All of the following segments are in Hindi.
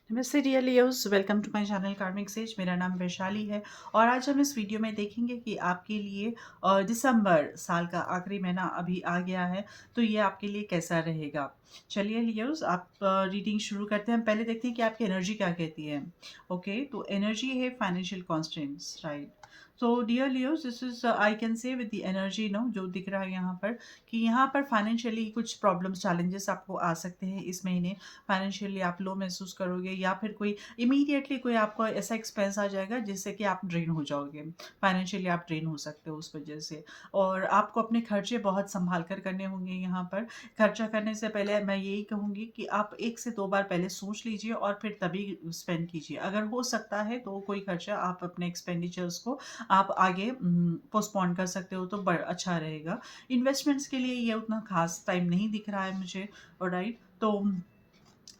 नमस्ते dear Leos, welcome to my channel Karmic Sage. मेरा नाम वैशाली है और आज हम इस वीडियो में देखेंगे कि आपके लिए दिसंबर साल का आखिरी महीना अभी आ गया है, तो ये आपके लिए कैसा रहेगा। चलिए लियोस, आप रीडिंग शुरू करते हैं। हम पहले देखते हैं कि आपकी एनर्जी क्या कहती है। ओके, तो एनर्जी है फाइनेंशियल कॉन्स्टेंट्स, राइट। तो dear Leos, this is I can say with the energy no जो दिख रहा है यहाँ पर, कि यहाँ पर फाइनेंशियली कुछ प्रॉब्लम्स चैलेंजेस आपको आ सकते हैं इस महीने। फाइनेंशियली आप लो महसूस करोगे या फिर कोई इमीडिएटली कोई आपको ऐसा एक्सपेंस आ जाएगा जिससे कि आप ड्रेन हो जाओगे। फाइनेंशियली आप ड्रेन हो सकते हो उस वजह से। और आपको अपने खर्चे बहुत संभाल कर करने होंगे यहाँ पर। खर्चा करने से पहले मैं यही कहूँगी कि आप 1 से 2 बार पहले सोच लीजिए और फिर तभी स्पेंड कीजिए। अगर हो सकता है तो कोई खर्चा आप अपने एक्सपेंडिचर्स को आप आगे पोस्टपोन कर सकते हो, तो अच्छा रहेगा। इन्वेस्टमेंट्स के लिए ये उतना खास टाइम नहीं दिख रहा है मुझे। ऑलराइट, तो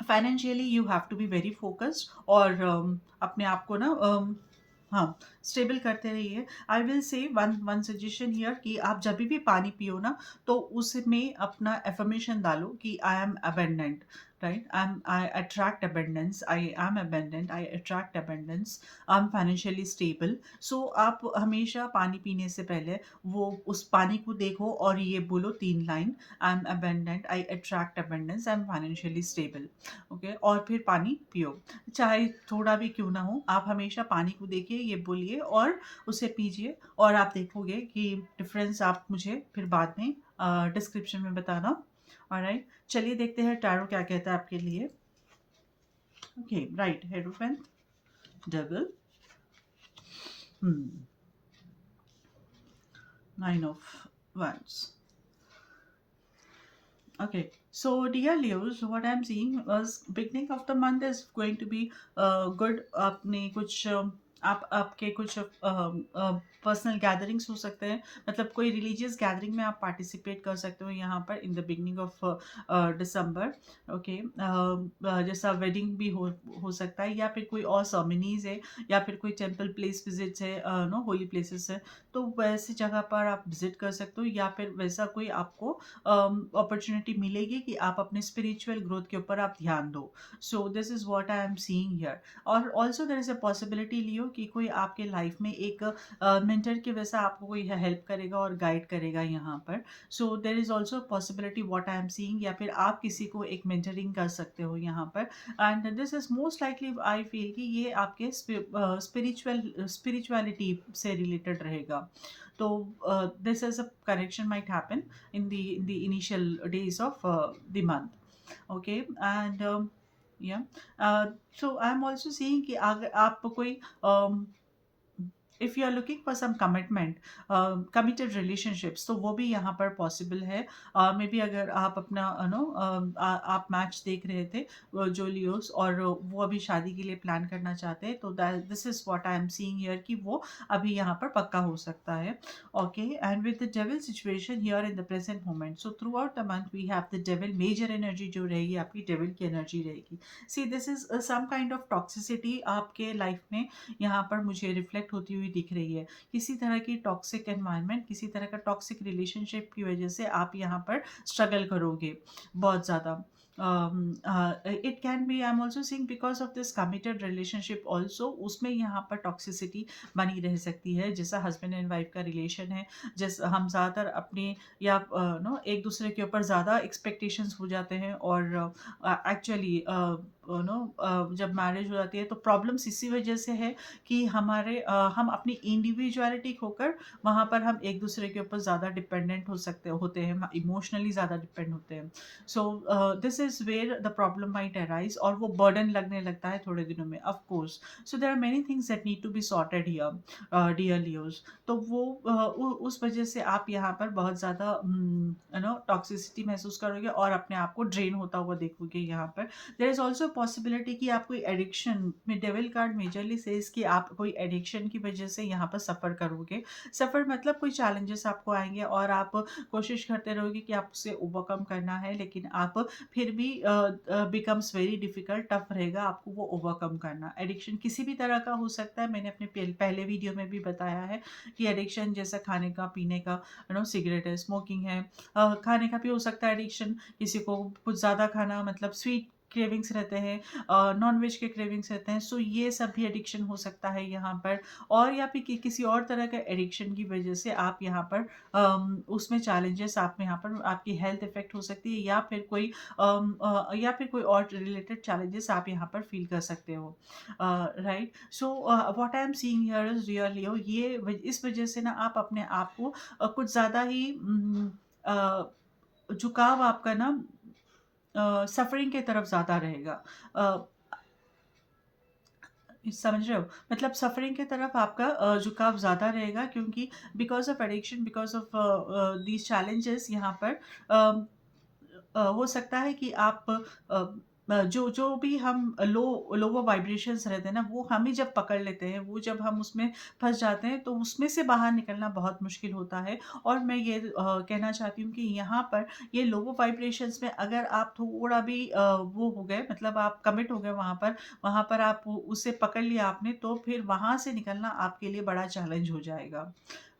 financially you have to be very focused और अपने आप को ना हाँ, स्टेबल करते रहिए। I will say one one suggestion here कि आप जब भी पानी पियो ना, तो उसमें अपना एफर्मेशन डालो कि I am abundant, right. I attract abundance, I am abundant, I attract abundance, I am financially stable. So आप हमेशा पानी पीने से पहले वो उस पानी को देखो और ये बोलो 3 line: I am abundant, I attract abundance, I am financially stable. Okay, और फिर पानी पियो, चाहे थोड़ा भी क्यों ना हो। आप हमेशा पानी को देखिए, ये बोलिए और उसे पीजिए, और आप देखोगे कि डिफरेंस आप मुझे फिर बाद में डिस्क्रिप्शन में बताना। ऑलराइट, चलिए देखते हैं टैरो क्या कहता है आपके लिए। Okay, right, hierophant, double, 9 of Wands. Okay, so dear Leos, what I'm seeing was beginning of the month is going to be good. आपने कुछ आप आपके कुछ पर्सनल गैदरिंग्स हो सकते हैं, मतलब कोई रिलीजियस गैदरिंग में आप पार्टिसिपेट कर सकते हो यहाँ पर in the beginning of December. Okay, जैसा वेडिंग भी हो सकता है, या फिर कोई और सर्मनीज है, या फिर कोई टेम्पल प्लेस विजिट्स है, नो होली प्लेसेस है, तो वैसी जगह पर आप विजिट कर सकते हो, या फिर वैसा कोई आपको अपॉर्चुनिटी मिलेगी कि आप अपने स्पिरिचुअल ग्रोथ के ऊपर आप ध्यान दो। So this is what I am seeing here. और also there is a possibility Leo कि कोई आपके लाइफ में एक मेंटर के वैसा आपको कोई हेल्प करेगा और गाइड करेगा यहाँ पर। So there is also possibility what I am seeing, या फिर आप किसी को एक मेंटरिंग कर सकते हो यहाँ पर। And this is most likely I feel कि ये आपके स्पिरिचुअलिटी से रिलेटेड रहेगा। तो this as a connection might happen in the initial days of the month. Okay, and yeah, so I'm also seeing कि अगर आप कोई if you are looking for some commitment, committed relationships, तो वो भी यहाँ पर पॉसिबल है। मे बी अगर आप अपना नो आप मैच देख रहे थे, जो लियोस, और वो अभी शादी के लिए प्लान करना चाहते हैं, तो this is what I am seeing here कि वो अभी यहाँ पर पक्का हो सकता है। Okay, and with the devil situation here in the present moment, so throughout the month we have the devil, major energy जो रहेगी आपकी डेविल की एनर्जी रहेगी। See this is some kind of toxicity आपके लाइफ में यहाँ पर मुझे रिफ्लेक्ट होती हुई दिख रही है। किसी तरह की टॉक्सिक एनवायरनमेंट, किसी तरह का टॉक्सिक रिलेशनशिप की वजह से आप यहाँ पर स्ट्रगल करोगे बहुत ज़्यादा। It can be, I am also seeing because of this committed relationship also, उसमें यहाँ पर टॉक्सिसिटी बनी रह सकती है। जैसा हस्बैंड एंड वाइफ का रिलेशन है, जैसा हम ज़्यादातर अपने या नो एक दूसरे के ऊपर ज़्यादा एक्सपेक्टेशंस हो जाते हैं, और एक्चुअली नो जब मैरिज हो जाती है तो प्रॉब्लम्स इसी वजह से है कि हम अपनी इंडिविजुअलिटी खोकर वहाँ पर हम एक दूसरे के ऊपर ज़्यादा डिपेंडेंट होते हैं, इमोशनली ज़्यादा डिपेंड होते हैं। So this is where the problem might arise, और वो बर्डन लगने लगता है थोड़े दिनों में, of course. So there are many things that need to be sorted here, dear Leos. तो वो उस वजह से आप यहाँ पर बहुत ज़्यादा टॉक्सिसिटी महसूस करोगे और अपने आप को ड्रेन होता हुआ देखोगे यहाँ पर। देयर इज ऑल्सो पॉसिबिलिटी कि आप कोई एडिक्शन में, डेविल कार्ड मेजरली सेज कि आप कोई एडिक्शन की वजह से यहाँ पर सफ़र करोगे। सफ़र मतलब कोई चैलेंजेस आपको आएंगे और आप कोशिश करते रहोगे कि आप उसे ओवरकम करना है, लेकिन आप फिर भी बिकम्स वेरी डिफिकल्ट, टफ रहेगा आपको वो ओवरकम करना। एडिक्शन किसी भी तरह का हो सकता है, मैंने अपने पहले वीडियो में भी बताया है कि एडिक्शन जैसा खाने का, पीने का, सिगरेट है, स्मोकिंग है, खाने का भी हो सकता है एडिक्शन। किसी को कुछ ज़्यादा खाना, मतलब स्वीट क्रेविंग्स रहते हैं, नॉन-वेज के क्रेविंग्स रहते हैं, सो ये सब भी एडिक्शन हो सकता है यहाँ पर। और या फिर किसी और तरह का एडिक्शन की वजह से आप यहाँ पर उसमें चैलेंजेस आप में यहाँ पर आपकी हेल्थ इफ़ेक्ट हो सकती है, या फिर कोई और रिलेटेड चैलेंजेस आप यहाँ पर फ़ील कर सकते हो। Right? So what I am seeing here is really इस वजह से ना आप अपने आप को कुछ ज़्यादा ही झुकाव आपका ना सफ़रिंग की तरफ ज़्यादा रहेगा। अ, समझ रहे हो? मतलब सफ़रिंग की तरफ आपका झुकाव ज़्यादा रहेगा, क्योंकि because of addiction, because of these challenges यहाँ पर अ हो सकता है कि आप जो जो भी हम लोअर वाइब्रेशंस रहते हैं ना, वो हम ही जब पकड़ लेते हैं, वो जब हम उसमें फँस जाते हैं, तो उसमें से बाहर निकलना बहुत मुश्किल होता है। और मैं ये कहना चाहती हूँ कि यहाँ पर ये लोअर वाइब्रेशंस में अगर आप थोड़ा भी वो हो गए, मतलब आप कमिट हो गए वहाँ पर आप उसे पकड़ लिया आपने, तो फिर वहाँ से निकलना आपके लिए बड़ा चैलेंज हो जाएगा।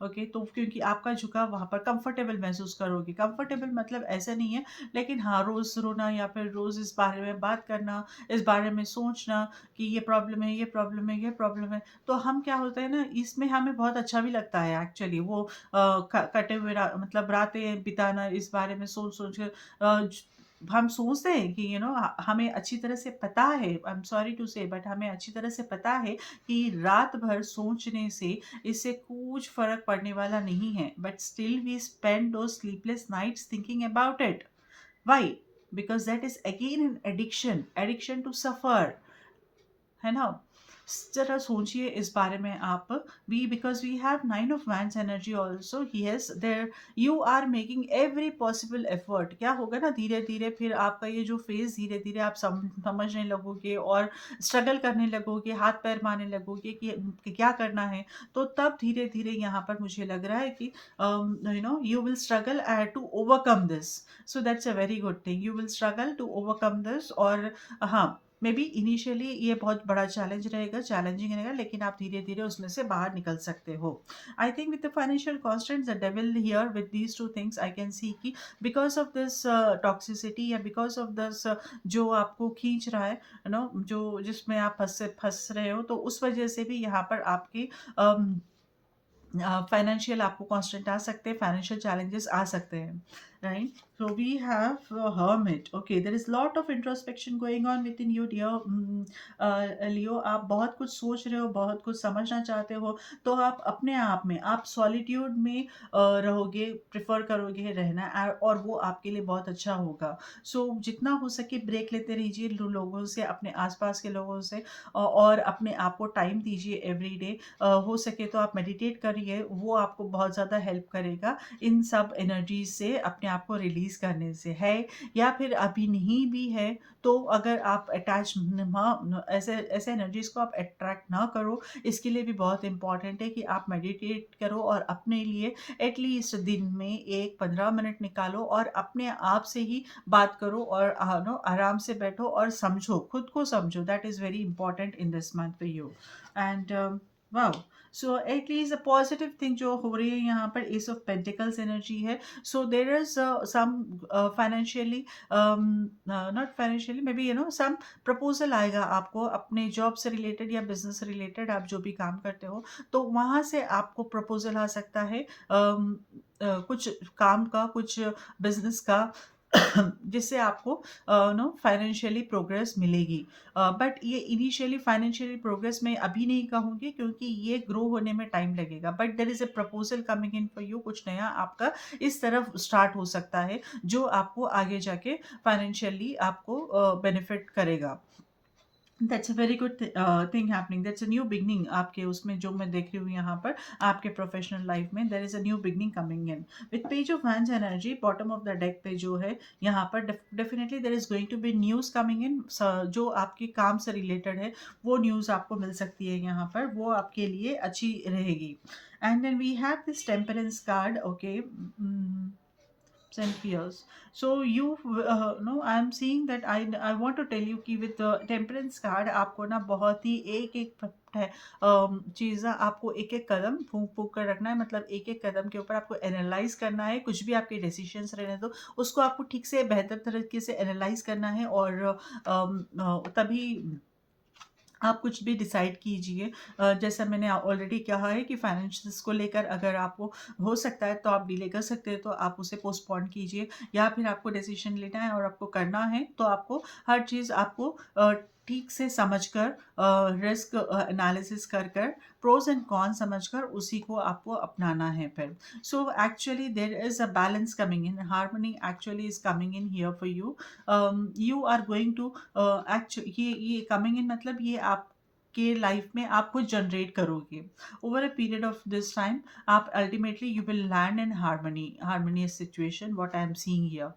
ओके, तो क्योंकि आपका झुकाव वहाँ पर कंफर्टेबल महसूस करोगे। कंफर्टेबल मतलब ऐसा नहीं है, लेकिन हाँ, रोज़ रोना या फिर रोज़ इस बारे में बात करना, इस बारे में सोचना कि ये प्रॉब्लम है, ये प्रॉब्लम है, ये प्रॉब्लम है। तो हम क्या होता है ना, इसमें हमें बहुत अच्छा भी लगता है एक्चुअली वो कटे हुए मतलब रातें बिताना इस बारे में सोच-सोच कर हम सोचते हैं कि हमें अच्छी तरह से पता है, आई एम सॉरी टू से, बट हमें अच्छी तरह से पता है कि रात भर सोचने से इससे कुछ फ़र्क पड़ने वाला नहीं है। But still we spend those sleepless nights thinking about it. Why? Because that is again an addiction, addiction to suffer. है ना? ज़रा सोचिए इस बारे में आप। We because we have 9 of wands energy also, yes there you are making every possible effort. क्या होगा ना, धीरे-धीरे फिर आपका ये जो फ़ेज़ धीरे-धीरे आप समझने लगोगे और स्ट्रगल करने लगोगे, हाथ-पैर मारने लगोगे कि क्या करना है। तो तब धीरे-धीरे यहाँ पर मुझे लग रहा है कि you will struggle to overcome this. So that's a very good thing. You will struggle to overcome this. और हाँ, मे बी इनिशियली ये बहुत बड़ा चैलेंज रहेगा, चैलेंजिंग रहेगा, लेकिन आप धीरे-धीरे उसमें से बाहर निकल सकते हो। I think with the financial constants the devil here with these 2 things I can see कि बिकॉज़ ऑफ दिस टॉक्सिसिटी या बिकॉज़ ऑफ दिस जो आपको खींच रहा है, जो जिसमें आप फँस रहे हो, तो उस वजह से भी यहाँ पर आपकी अम फाइनेंशियल आपको कांस्टेंट आ सकते हैं, फाइनेंशियल चैलेंजेस आ सकते हैं, right? So we have hermit. Okay, there is lot of introspection going on within you dear Leo. आप बहुत कुछ सोच रहे हो, बहुत कुछ समझना चाहते हो, तो आप अपने आप में आप सॉलिट्यूड में रहोगे, प्रेफर करोगे रहना, और वो आपके लिए बहुत अच्छा होगा। सो जितना हो सके ब्रेक लेते रहिए लोगों से, अपने आसपास के लोगों से, और अपने आप को टाइम दीजिए एवरी डे। हो सके तो आप मेडिटेट करिए, वो आपको बहुत ज़्यादा हेल्प करेगा इन सब एनर्जीज़ से अपने आप को रिलीज़ करने से, है। या फिर अभी नहीं भी है, तो अगर आप अटैच ऐसे ऐसे एनर्जीज़ को आप अट्रैक्ट ना करो, इसके लिए भी बहुत इम्पॉर्टेंट है कि आप मेडिटेट करो और अपने लिए एटलीस्ट दिन में 1-15 मिनट निकालो और अपने आप से ही बात करो, और आराम से बैठो और समझो, खुद को समझो। That is very important in this month for you. And wow! So at least a positive thing जो हो रही है यहाँ पर, एस ऑफ पेंटिकल्स एनर्जी है। So there is some financially, not financially, may be some proposal आएगा आपको अपने जॉब से रिलेटेड या बिज़नेस से रिलेटेड, आप जो भी काम करते हो, तो वहाँ से आपको प्रपोज़ल आ सकता है, कुछ काम का, कुछ बिज़नेस का, जिससे आपको फाइनेंशियली प्रोग्रेस मिलेगी। बट ये इनिशियली फाइनेंशियली प्रोग्रेस मैं अभी नहीं कहूँगी, क्योंकि ये ग्रो होने में टाइम लगेगा, but there is a proposal coming in for you. कुछ नया आपका इस तरफ स्टार्ट हो सकता है, जो आपको आगे जाके फाइनेंशियली आपको बेनिफिट करेगा। That's a very good thing happening, that's a new beginning आपके उसमें, जो मैं देख रही हूँ यहाँ पर आपके प्रोफेशनल लाइफ में, there is a new beginning coming in with page of wands energy. Bottom of the deck पे जो है यहाँ पर, definitely there is going to be news coming in, जो आपके काम से रिलेटेड है, वो न्यूज़ आपको मिल सकती है यहाँ पर, वो आपके लिए अच्छी रहेगी। And then we have this temperance card. Okay, doubts and fears. So you no, I am seeing that I want to tell you कि with the temperance card आपको ना बहुत ही एक एक चीज़ आपको एक एक कदम फूंक फूंक कर रखना है, मतलब एक एक कदम के ऊपर आपको एनालाइज करना है, कुछ भी आपके डिसीजंस रहने दो उसको आपको ठीक से बेहतर तरीके से एनालाइज करना है, और तभी आप कुछ भी डिसाइड कीजिए। जैसा मैंने ऑलरेडी कहा है कि फाइनेंशियल्स को लेकर अगर आपको हो सकता है तो आप डिले कर सकते हैं, तो आप उसे पोस्टपोन कीजिए, या फिर आपको डिसीजन लेना है और आपको करना है तो आपको हर चीज़ आपको ठीक से समझकर, रिस्क एनालिसिस कर कर, प्रोज एंड कॉन समझकर उसी को आपको अपनाना है फिर। So actually there is a balance coming in, harmony actually is coming in here for you. You are going to ये कमिंग इन मतलब ये आपके लाइफ में आप कुछ जनरेट करोगे over a period of this time. आप ultimately you will land in harmonious situation, what I am seeing here.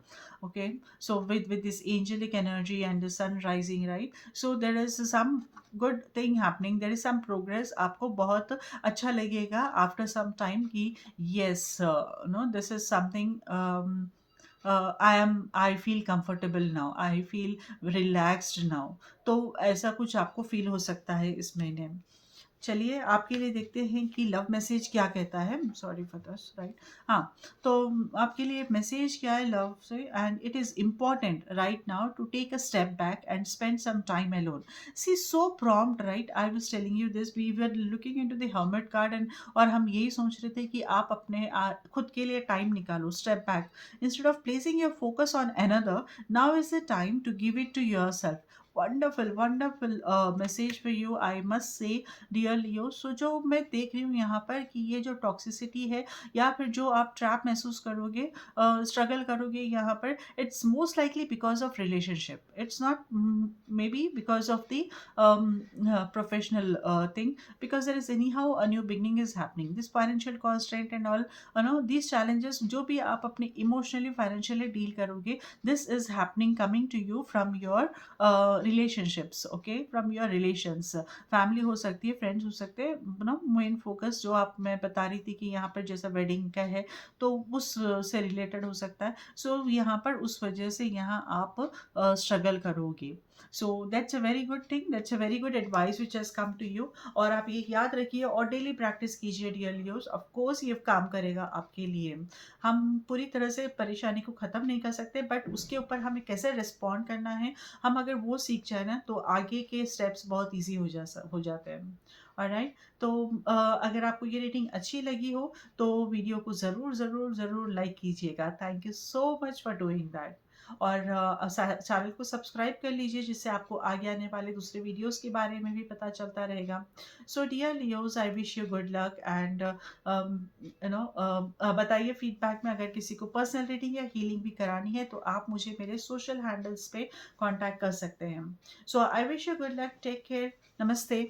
Okay, so with this angelic energy and the sun rising, right, so there is some good thing happening, there is some progress, आपको बहुत अच्छा लगेगा after some time कि yes, no, this is something, I feel comfortable now, I feel relaxed now. तो ऐसा कुछ आपको फील हो सकता है इस महीने में। चलिए आपके लिए देखते हैं कि लव मैसेज क्या कहता है। Sorry for this, right. हाँ, तो आपके लिए मैसेज क्या है लव से, and it is important right now to take a step back and spend some time alone. See so prompt, right, I was telling you this, we were looking into the hermit card, and और हम यही सोच रहे थे कि आप अपने खुद के लिए टाइम निकालो, step back, instead of placing your focus on another, now is the time to give it to yourself. Wonderful wonderful message for you, I must say dear Leo. So जो मैं देख रही हूँ यहाँ पर कि ये जो टॉक्सिसिटी है या फिर जो आप ट्रैप महसूस करोगे, स्ट्रगल करोगे यहाँ पर, it's most likely because of relationship, it's not may be because of the professional thing, because there is anyhow a new beginning is happening, this financial constraint and all, these challenges जो भी आप अपने emotionally financially deal करोगे, this is happening coming to you from your relationships, okay, from your relations, family हो सकती है, फ्रेंड्स हो सकते हैं, नो, मेन फोकस जो आप मैं बता रही थी कि यहाँ पर जैसा वेडिंग का है तो उस से रिलेटेड हो सकता है। सो यहाँ पर उस वजह से यहाँ आप स्ट्रगल करोगे। So that's a very good thing, that's a very good advice which has come to you. और आप ये याद रखिए और डेली प्रैक्टिस कीजिए डियर लियोस, ऑफ कोर्स ये काम करेगा आपके लिए। हम पूरी तरह से परेशानी को ख़त्म नहीं कर सकते, बट उसके ऊपर हमें कैसे रिस्पॉन्ड करना है, हम अगर वो सीख जाए ना तो आगे के स्टेप्स बहुत ईजी हो जाते हैं। ऑलराइट, तो अगर आपको ये रेटिंग अच्छी लगी हो तो वीडियो को ज़रूर ज़रूर ज़रूर लाइक कीजिएगा। Thank you so much for doing that. और चैनल को सब्सक्राइब कर लीजिए जिससे आपको आगे आने वाले दूसरे वीडियोस के बारे में भी पता चलता रहेगा। So dear Leos, I wish you good luck, and you know बताइए फीडबैक में, अगर किसी को पर्सनल रीडिंग या हीलिंग भी करानी है तो आप मुझे मेरे सोशल हैंडल्स पे कांटेक्ट कर सकते हैं। So I wish you good luck, take care, नमस्ते।